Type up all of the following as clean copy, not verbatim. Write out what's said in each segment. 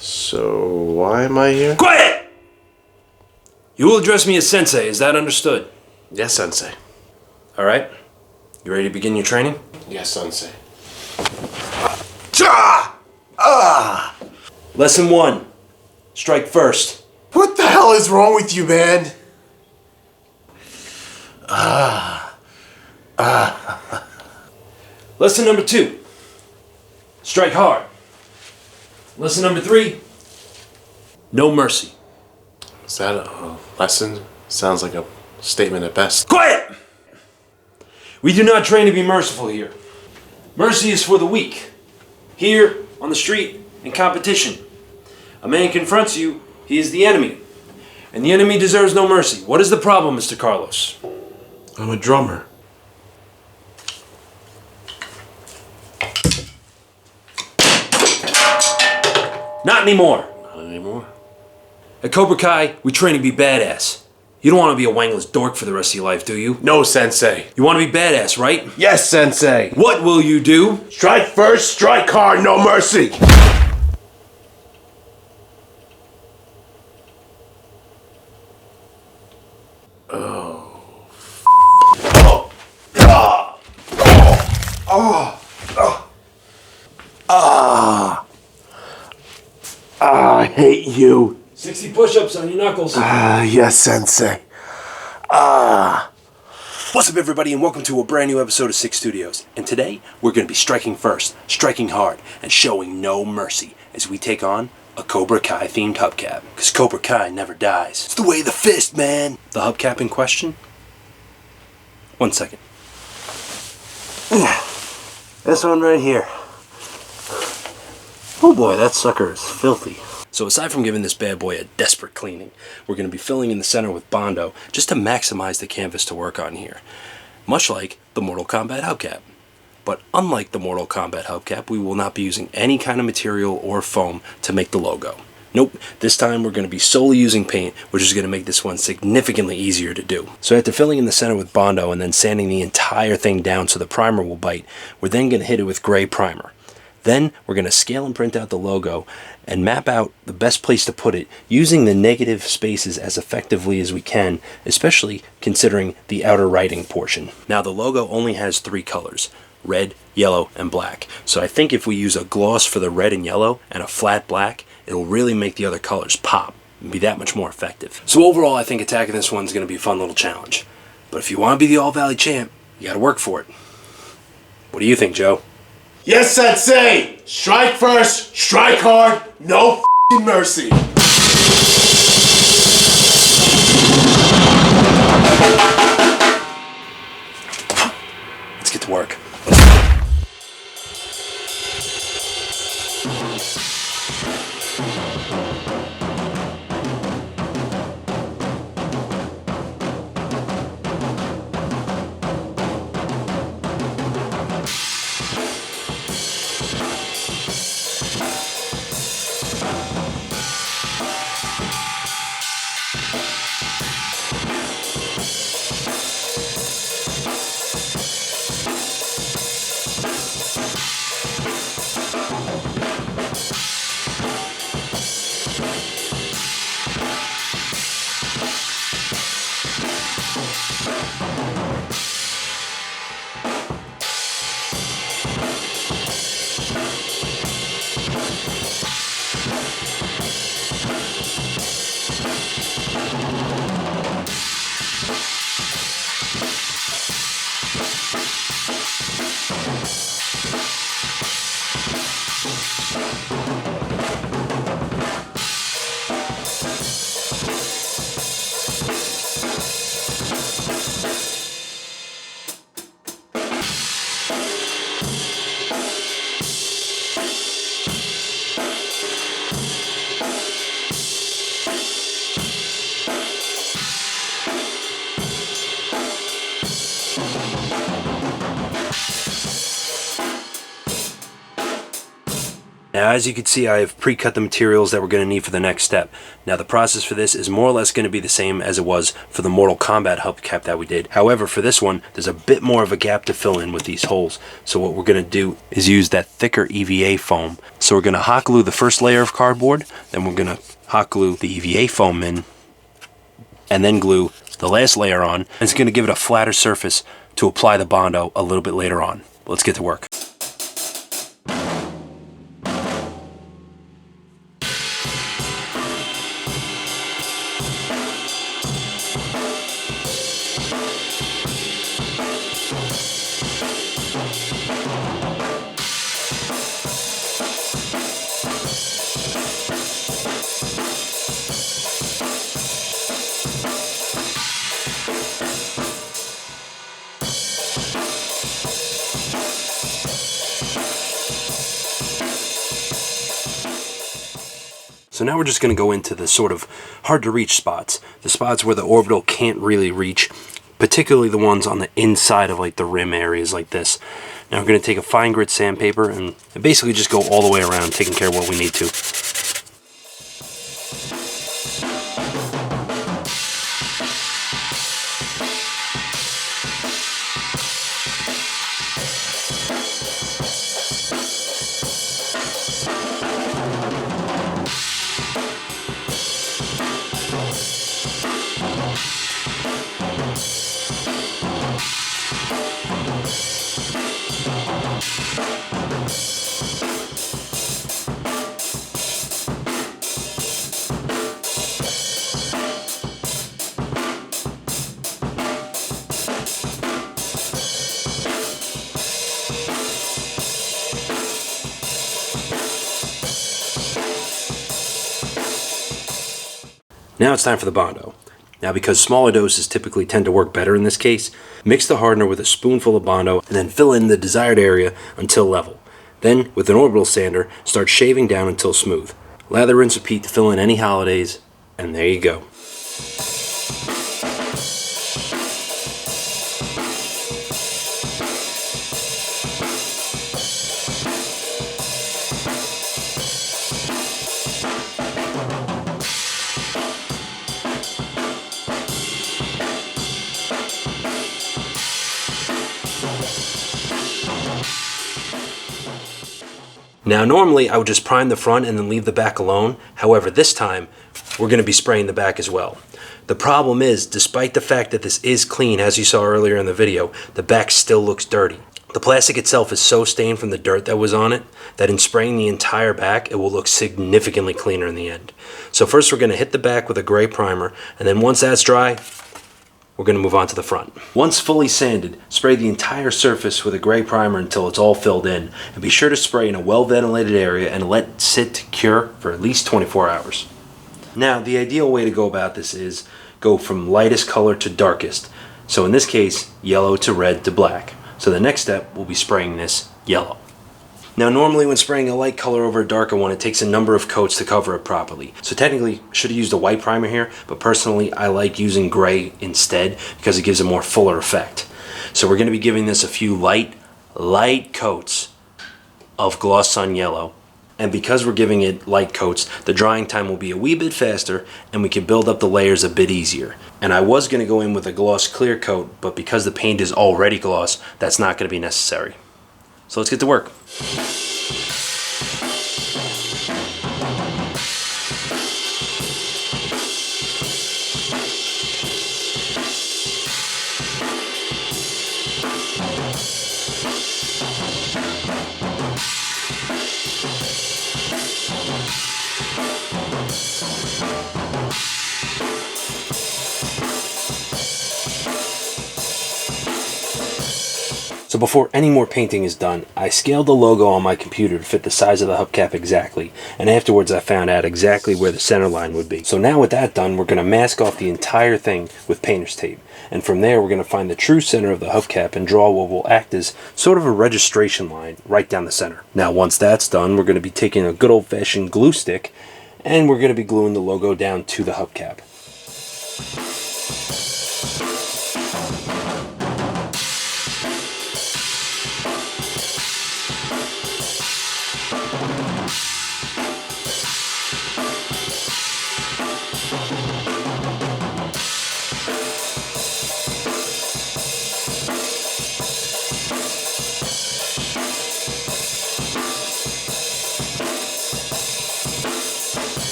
So, why am I here? Quiet! You will address me as Sensei, is that understood? Yes, Sensei. Alright. You ready to begin your training? Yes, Sensei. Lesson 1. Strike first. What the hell is wrong with you, man? Lesson number 2. Strike hard. Lesson number 3. No mercy. Is that a lesson? Sounds like a statement at best. Quiet! We do not train to be merciful here. Mercy is for the weak. Here, on the street, in competition. A man confronts you, he is the enemy. And the enemy deserves no mercy. What is the problem, Mr. Carlos? I'm a drummer. Not anymore. Not anymore. At Cobra Kai, we train to be badass. You don't want to be a wangless dork for the rest of your life, do you? No, Sensei. You want to be badass, right? Yes, Sensei. What will you do? Strike first, strike hard, no mercy. I hate you. 60 push-ups on your knuckles. Yes, Sensei. What's up, everybody, and welcome to a brand new episode of Six Studios. And today, we're going to be striking first, striking hard, and showing no mercy as we take on a Cobra Kai themed hubcap. Because Cobra Kai never dies. It's the way of the fist, man. The hubcap in question? 1 second. This one right here. Oh boy, that sucker is filthy. So aside from giving this bad boy a desperate cleaning, we're going to be filling in the center with Bondo just to maximize the canvas to work on here. Much like the Mortal Kombat hubcap. But unlike the Mortal Kombat hubcap, we will not be using any kind of material or foam to make the logo. Nope, this time we're going to be solely using paint, which is going to make this one significantly easier to do. So after filling in the center with Bondo and then sanding the entire thing down so the primer will bite, we're then going to hit it with gray primer. Then we're going to scale and print out the logo and map out the best place to put it using the negative spaces as effectively as we can, especially considering the outer writing portion. Now the logo only has 3 colors, red, yellow, and black. So I think if we use a gloss for the red and yellow and a flat black, it'll really make the other colors pop and be that much more effective. So overall, I think attacking this one's going to be a fun little challenge. But if you want to be the All Valley champ, you got to work for it. What do you think, Joe? Yes, Sensei! Strike first, strike hard, no f***ing mercy. Let's get to work. Now as you can see, I have pre-cut the materials that we're going to need for the next step. Now the process for this is more or less going to be the same as it was for the Mortal Kombat hubcap that we did. However, for this one, there's a bit more of a gap to fill in with these holes. So what we're going to do is use that thicker EVA foam. So we're going to hot glue the first layer of cardboard, then we're going to hot glue the EVA foam in, and then glue the last layer on. And it's going to give it a flatter surface to apply the Bondo a little bit later on. Let's get to work. So now we're just going to go into the sort of hard to reach spots. The spots where the orbital can't really reach, particularly the ones on the inside of like the rim areas like this. Now we're going to take a fine grit sandpaper and basically just go all the way around, taking care of what we need to. Now it's time for the Bondo. Now because smaller doses typically tend to work better in this case, mix the hardener with a spoonful of Bondo and then fill in the desired area until level. Then, with an orbital sander, start shaving down until smooth. Lather, rinse, repeat to fill in any holidays, and there you go. Now normally I would just prime the front and then leave the back alone. However, this time we're going to be spraying the back as well. The problem is, despite the fact that this is clean, as you saw earlier in the video, the back still looks dirty. The plastic itself is so stained from the dirt that was on it that in spraying the entire back, it will look significantly cleaner in the end. So first we're going to hit the back with a gray primer, and then once that's dry, we're going to move on to the front. Once fully sanded, spray the entire surface with a gray primer until it's all filled in, and be sure to spray in a well-ventilated area and let it sit to cure for at least 24 hours. Now, the ideal way to go about this is go from lightest color to darkest. So in this case, yellow to red to black. So the next step will be spraying this yellow. Now normally when spraying a light color over a darker one, it takes a number of coats to cover it properly. So technically, should have used a white primer here, but personally I like using gray instead because it gives a more fuller effect. So we're going to be giving this a few light coats of Gloss Sun Yellow. And because we're giving it light coats, the drying time will be a wee bit faster and we can build up the layers a bit easier. And I was going to go in with a gloss clear coat, but because the paint is already gloss, that's not going to be necessary. So let's get to work. So before any more painting is done, I scaled the logo on my computer to fit the size of the hubcap exactly, and afterwards I found out exactly where the center line would be. So now with that done, we're going to mask off the entire thing with painter's tape, and from there we're going to find the true center of the hubcap and draw what will act as sort of a registration line right down the center. Now once that's done, we're going to be taking a good old-fashioned glue stick, and we're going to be gluing the logo down to the hubcap.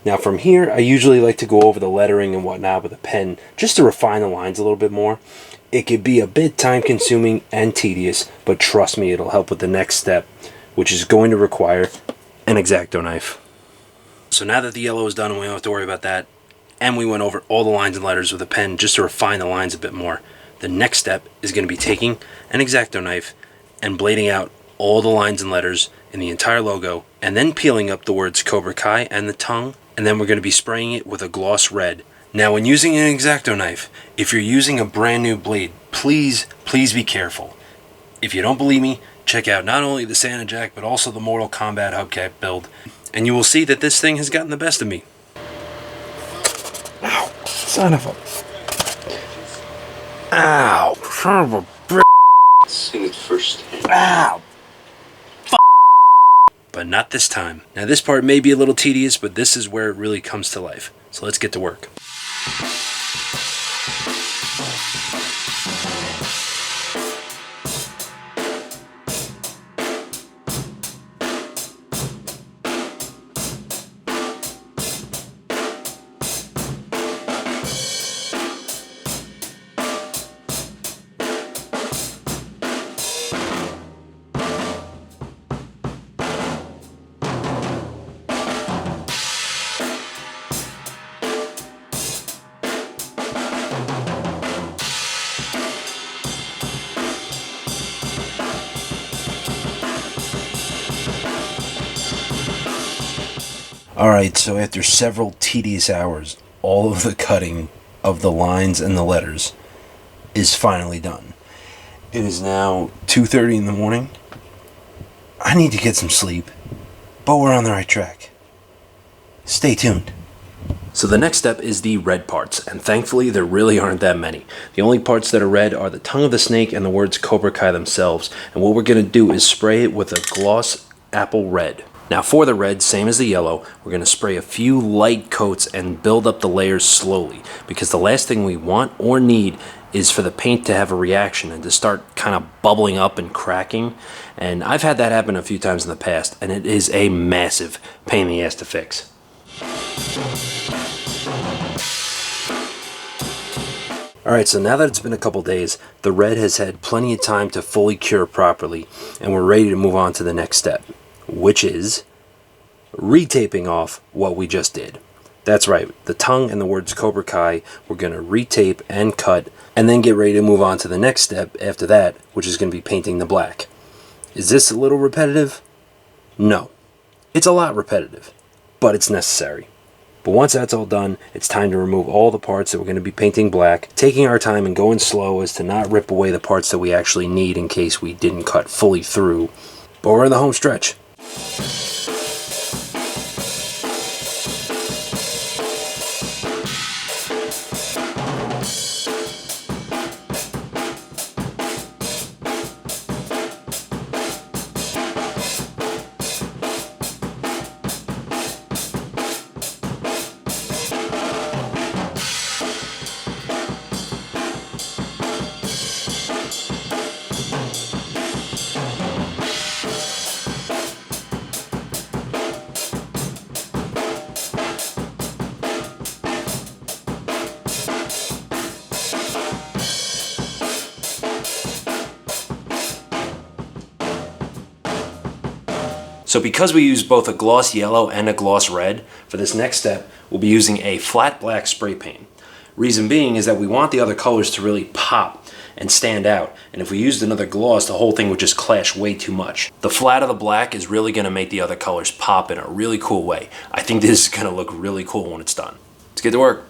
Now from here, I usually like to go over the lettering and whatnot with a pen just to refine the lines a little bit more. It could be a bit time consuming and tedious, but trust me, it'll help with the next step, which is going to require an X-Acto knife. So now that the yellow is done and we don't have to worry about that, and we went over all the lines and letters with a pen just to refine the lines a bit more, the next step is going to be taking an X-Acto knife and blading out all the lines and letters in the entire logo, and then peeling up the words Cobra Kai and the tongue, and then we're going to be spraying it with a gloss red. Now when using an X-Acto knife, if you're using a brand new blade, please be careful. If you don't believe me, check out not only the Santa Jack but also the Mortal Kombat hubcap build, and you will see that this thing has gotten the best of me. Ow, son of a... Ow, son of a bitch. Sing it first. Ow. But not this time. Now this part may be a little tedious, but this is where it really comes to life. So let's get to work. Alright, so after several tedious hours, all of the cutting of the lines and the letters is finally done. It is now 2:30 in the morning. I need to get some sleep, but we're on the right track. Stay tuned. So the next step is the red parts, and thankfully there really aren't that many. The only parts that are red are the tongue of the snake and the words Cobra Kai themselves, and what we're going to do is spray it with a gloss apple red. Now for the red, same as the yellow, we're going to spray a few light coats and build up the layers slowly, because the last thing we want or need is for the paint to have a reaction and to start kind of bubbling up and cracking. And I've had that happen a few times in the past, and it is a massive pain in the ass to fix. Alright, so now that it's been a couple days, the red has had plenty of time to fully cure properly, and we're ready to move on to the next step, which is retaping off what we just did. That's right, the tongue and the words Cobra Kai, we're going to retape and cut, and then get ready to move on to the next step after that, which is going to be painting the black. Is this a little repetitive? No. It's a lot repetitive, but it's necessary. But once that's all done, it's time to remove all the parts that we're going to be painting black, taking our time and going slow as to not rip away the parts that we actually need in case we didn't cut fully through. But we're in the home stretch. So because we use both a gloss yellow and a gloss red, for this next step, we'll be using a flat black spray paint. Reason being is that we want the other colors to really pop and stand out, and if we used another gloss, the whole thing would just clash way too much. The flat of the black is really going to make the other colors pop in a really cool way. I think this is going to look really cool when it's done. Let's get to work.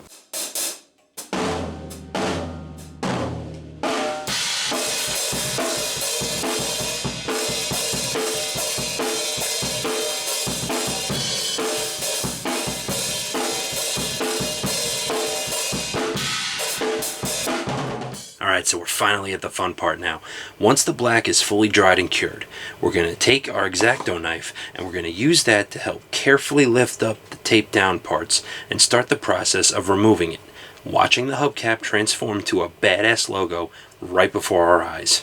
Alright, so we're finally at the fun part now. Once the black is fully dried and cured, we're going to take our X-Acto knife and we're going to use that to help carefully lift up the taped down parts and start the process of removing it, watching the hubcap transform to a badass logo right before our eyes.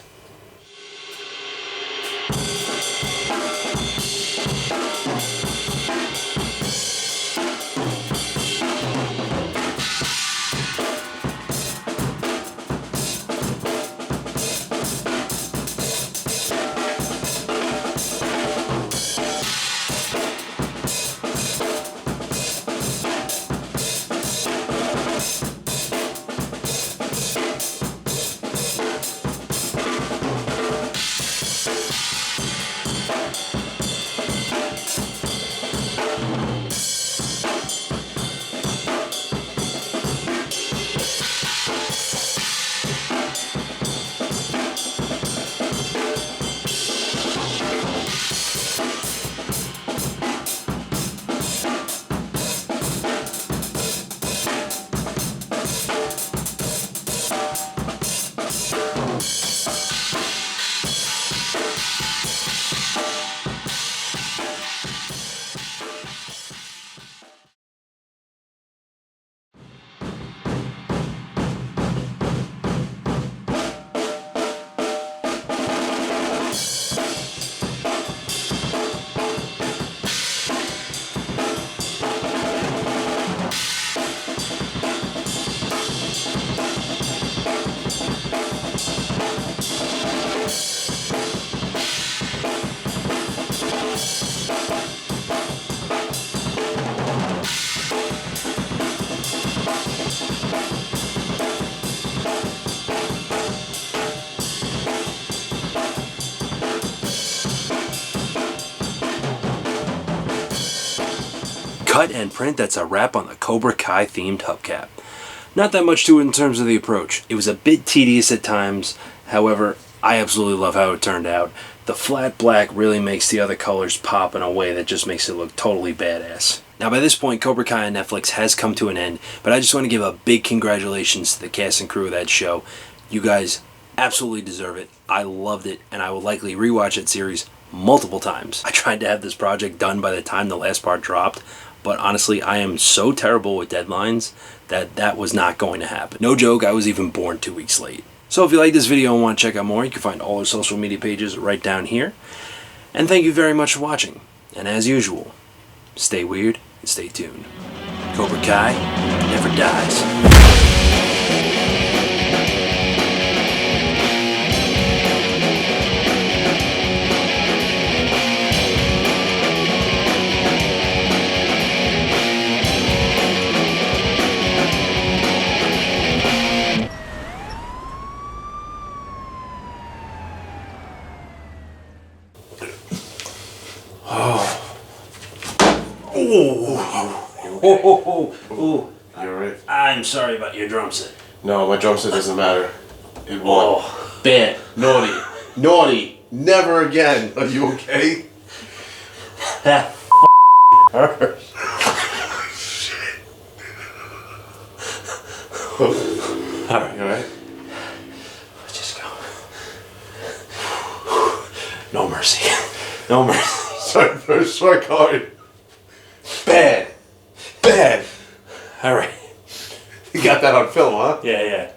Cut and print, that's a wrap on the Cobra Kai themed hubcap. Not that much to it in terms of the approach. It was a bit tedious at times, however, I absolutely love how it turned out. The flat black really makes the other colors pop in a way that just makes it look totally badass. Now by this point, Cobra Kai on Netflix has come to an end, but I just want to give a big congratulations to the cast and crew of that show. You guys absolutely deserve it. I loved it, and I will likely rewatch that series multiple times. I tried to have this project done by the time the last part dropped, but honestly, I am so terrible with deadlines that was not going to happen. No joke, I was even born 2 weeks late. So if you like this video and want to check out more, you can find all our social media pages right down here. And thank you very much for watching. And as usual, stay weird and stay tuned. Cobra Kai never dies. Oh. You alright? I'm sorry about your drum set. No, my drum set doesn't matter. It won. Oh, bad. Naughty. Naughty. Never again. Are you okay? That hurts. Shit. Alright. You alright? Let's just go. No mercy. No mercy. Strike first, strike hard. Bad. Bad. Alright. You got that on film, huh? Yeah.